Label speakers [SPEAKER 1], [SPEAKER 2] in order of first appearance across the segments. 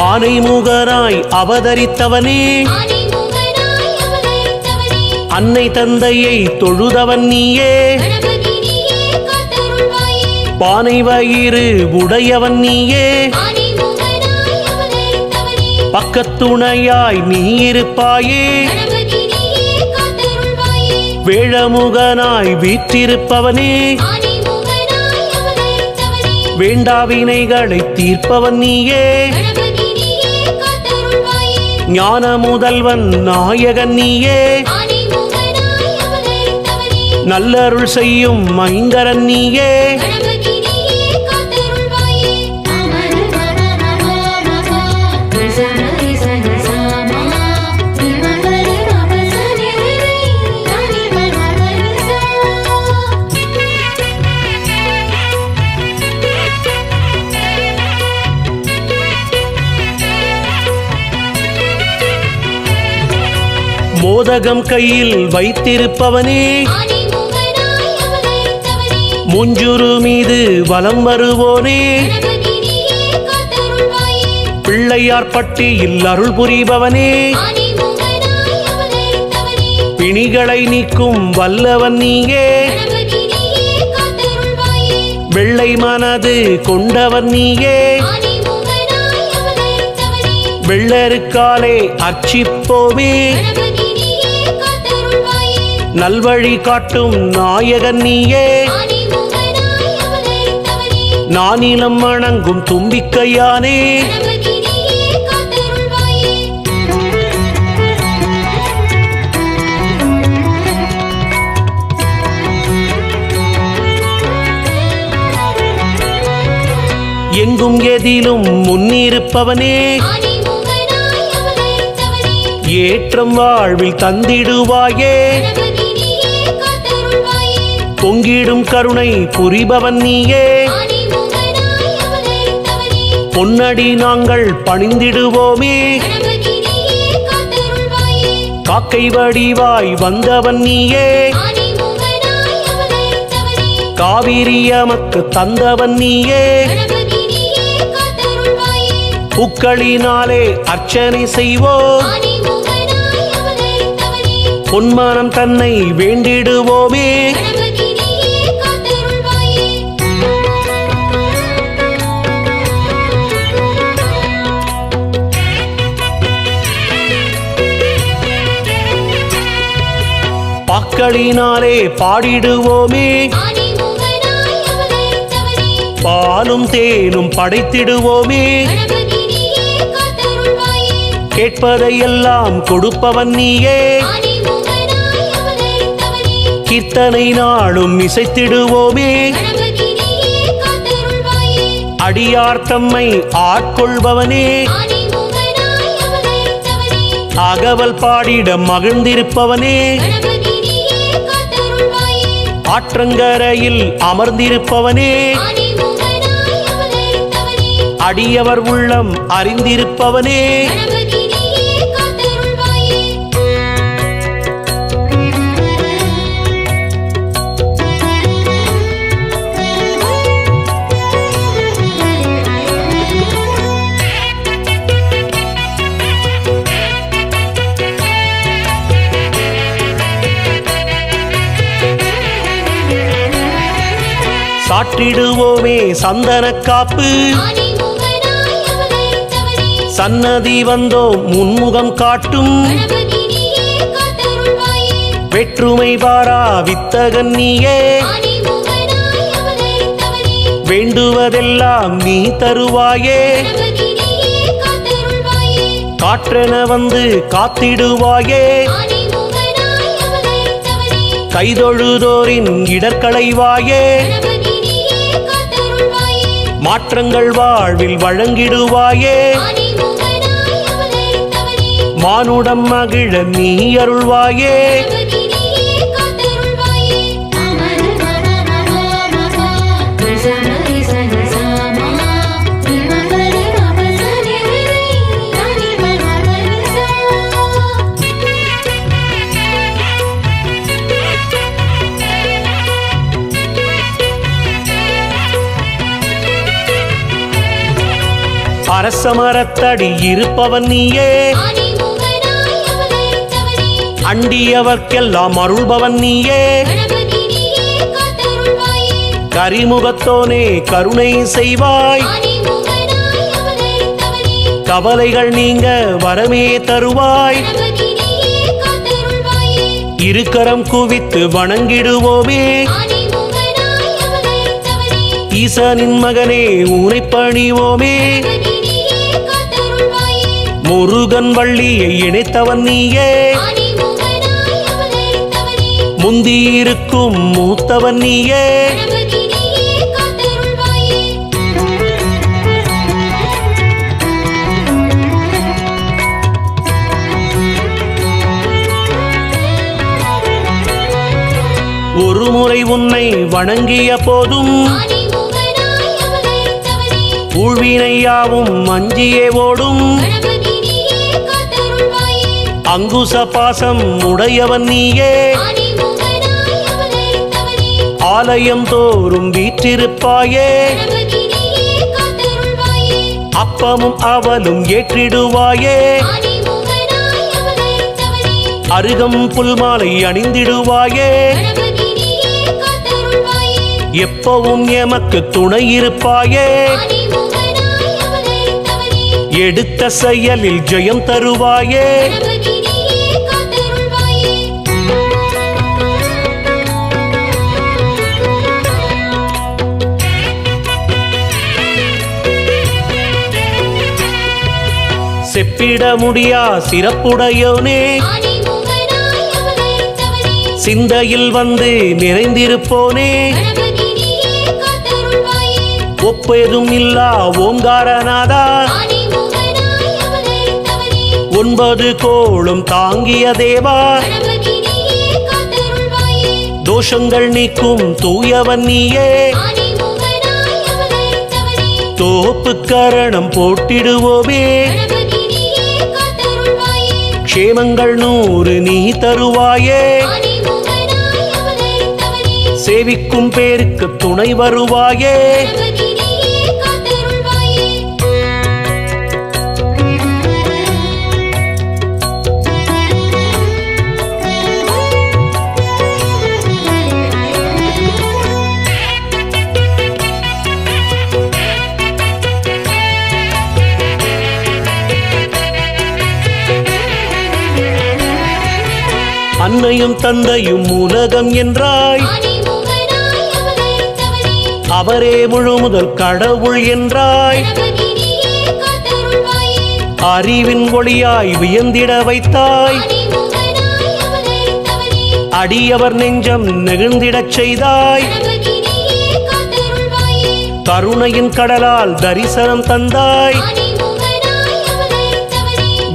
[SPEAKER 1] ஆனைமுகனாய் அவதரித்தவனே அன்னை தந்தையை தொழுதவன் நீயே பானை வயிறு உடையவன் நீயே பக்கத்துணையாய் நீ இருப்பாயே வேழமுகனாய் வீற்றிருப்பவனே வேண்டாவினைகளை தீர்ப்பவன் நீயே ஞான முதல்வன் நாயகன் நீயே நல்லருள் செய்யும் மைந்தரன் நீயே மோதகம் கையில் வைத்திருப்பவனே முஞ்சுரு மீது வலம் வருவோனே பிள்ளையார் பட்டியில் அருள் புரிபவனே பிணிகளை நீக்கும் வல்லவன் நீயே வெள்ளை மனது கொண்டவன் நீயே வெள்ளருக்காலே அர்ச்சிப்போமே நல்வழி காட்டும் நாயகன் நீயே நானிலம் வணங்கும் தும்பிக்கையானே எங்கும் எதிலும் முன்னிருப்பவனே ஏற்றம் வாழ்வில் தந்திடுவாயே பொங்கிடும் கருணை புரிபவன் நீயே பொன்னடி நாங்கள் பணிந்திடுவோமே காக்கை வடிவாய் வந்தவன் நீயே காவிரியமக்கு தந்தவன் நீயே பூக்களினாலே அர்ச்சனை செய்வோம் பொன்மானம் தன்னை வேண்டிடுவோமே பாக்களினாலே பாடிடுவோமே பாலும் தேனும் படைத்திடுவோமே கேட்பதையெல்லாம் கொடுப்பவன் நீயே கீர்த்தனை நாளும் இசைத்திடுவோமே அடியார் தம்மை ஆட்கொள்பவனே அகவல் பாடிட மகிழ்ந்திருப்பவனே ஆற்றங்கரையில் அமர்ந்திருப்பவனே அடியவர் உள்ளம் அறிந்திருப்பவனே சாற்றிடுவோமே சந்தன காப்பு சன்னதி வந்தோம் முன்முகம் காட்டும் வெற்றுமை பாரா வித்தகன் நீயே வேண்டுவதெல்லாம் நீ தருவாயே காற்றென வந்து காத்திடுவாயே கைதொழுதோரின் இடர்களைவாயே மாற்றங்கள் வாழ்வில் வழங்கிடுவாயே மானுடம் மகிழ நீ அருள்வாயே அரசமரத்தடி இருப்பவன் நீயே, அண்டியவர்க்கெல்லாம் அருள்பவன் நீயே, கரிமுகத்தோனே கருணை செய்வாய், கவலைகள் நீங்க வரமே தருவாய், இருக்கரம் குவித்து வணங்கிடுவோமே, ஈசனின் மகனே உனை பணிவோமே, முருகன் வள்ளியை இணைத்தவன் நீயே, முந்தியிருக்கும் மூத்தவன் நீயே, ஒரு முறை உன்னை வணங்கிய போதும் ஊழ்வினையாவும் மஞ்சியே ஓடும், அங்குச பாசம் உடையவன் நீயே, ஆலயம் தோறும் வீற்றிருப்பாயே, அப்பமும் அவலும் ஏற்றிடுவாயே, அருகம் புல்மாலை அணிந்திடுவாயே, எப்பவும் எமக்கு துணை இருப்பாயே, எடுத்த செயலில் ஜெயம் தருவாயே, செப்பிட முடியா சிறப்புடையோனே, சிந்தையில் வந்து நிறைந்திருப்போனே, ஒப்பேதும் இல்லா ஓங்காரநாதா, 9 கோளும் தாங்கிய தேவா, தோஷங்கள் நீக்கும் தூயவன் நீயே, தோப்பு கரணம் போட்டிடுவோமே, க்ஷேமங்கள் 100 நீ தருவாயே, சேவிக்கும் பேருக்கு துணை வருவாயே, அன்னையும் தந்தையும் உலகம் என்றாய், அவரே முழு முதல் கடவுள் என்றாய், அறிவின் ஒளியாய் வியந்திட வைத்தாய், அடியவர் நெஞ்சம் நெகிழ்ந்திடச் செய்தாய், கருணையின் கடலால் தரிசனம் தந்தாய்,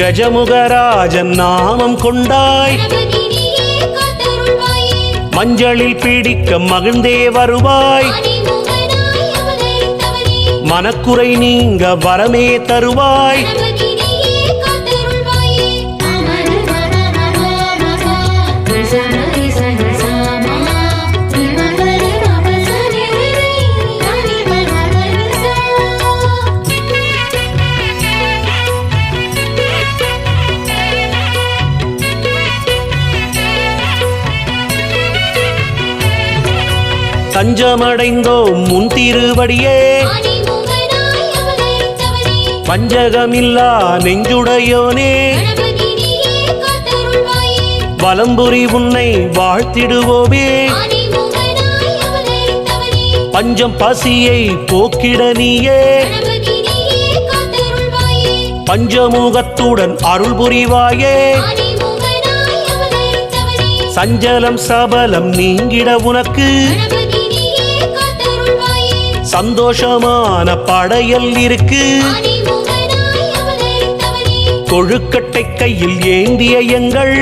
[SPEAKER 1] கஜமுகராஜன் நாமம் கொண்டாய், மஞ்சளில் பீடிக்க மகிழ்ந்தே வருவாய், மனக்குறை நீங்க வரமே தருவாய், தஞ்சமடைந்தோம் முன் திருவடியே, பஞ்சகமில்லா நெஞ்சுடையோனே, வலம்புரி உன்னை வாழ்த்திடுவோமே, பஞ்சம் பசியை போக்கிட நீயே, பஞ்சமுகத்துடன் அருள் புரிவாயே, சஞ்சலம் சபலம் நீங்கிட உனக்கு சந்தோஷமான படையல் இருக்கு, கொழுக்கட்டை கையில் ஏந்திய எங்கள்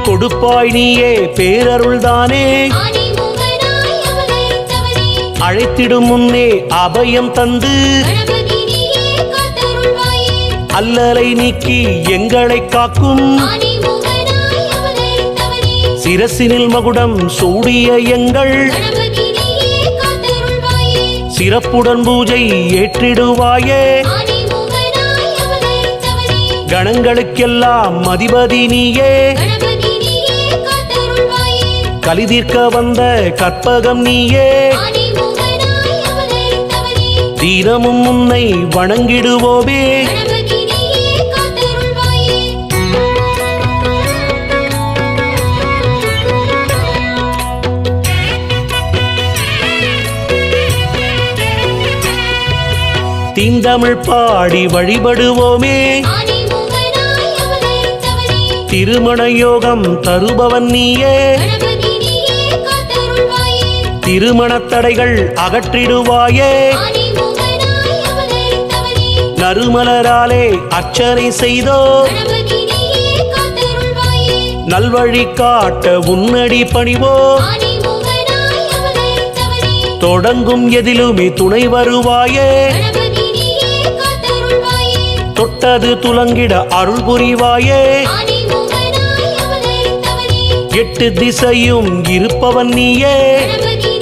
[SPEAKER 1] கொடுப்பாய் நீயே பேரருள்தானே, அழைத்திடும் முன்னே அபயம் தந்து அல்லலை நீக்கி எங்களை காக்கும்
[SPEAKER 2] ஆனைமுகனாய் அவதரித்தவனே,
[SPEAKER 1] சிரசினில் மகுடம் சூடிய எங்கள்
[SPEAKER 2] கணபதி நீயே காத்தருள்வாயே.
[SPEAKER 1] சிறப்புடன் பூஜை ஏற்றிடுவாயே
[SPEAKER 2] ஆனைமுகனாய் அவதரித்தவனே,
[SPEAKER 1] கணங்களுக்கெல்லாம் அதிபதி நீயே
[SPEAKER 2] கணபதி நீயே காத்தருள்வாயே.
[SPEAKER 1] கலிதீர்க்க வந்த கற்பகம் நீயே
[SPEAKER 2] ஆனைமுகனாய் அவதரித்தவனே,
[SPEAKER 1] தினமும் உன்னை வணங்கிடுவோமே
[SPEAKER 2] கணபதி நீயே காத்தருள்வாயே.
[SPEAKER 1] தீந்தமிழ் பாடி வழிபடுவோமே
[SPEAKER 2] ஆனைமுகனாய் அவதரித்தவனே,
[SPEAKER 1] திருமண யோகம் தருபவன் நீயே
[SPEAKER 2] கணபதி நீயே காத்தருள்வாயே.
[SPEAKER 1] திருமணத் தடைகள் அகற்றிடுவாயே
[SPEAKER 2] ஆனைமுகனாய் அவதரித்தவனே,
[SPEAKER 1] நறுமலராலே அர்ச்சனை செய்தோ
[SPEAKER 2] கணபதி நீயே காத்தருள்வாயே.
[SPEAKER 1] நல்வழி காட்ட உன்னடி பணிவோ
[SPEAKER 2] ஆனைமுகனாய் அவதரித்தவனே,
[SPEAKER 1] தொடங்கும் எதிலுமே துணை வருவாயே
[SPEAKER 2] கணபதி நீயே காத்தருள்வாயே.
[SPEAKER 1] தொட்டது துலங்கிட அருள் புரிவாயே
[SPEAKER 2] ஆனைமுகனாய் அவதரித்தவனே,
[SPEAKER 1] எட்டு திசையும் இருப்பவன் நீயே
[SPEAKER 2] கணபதி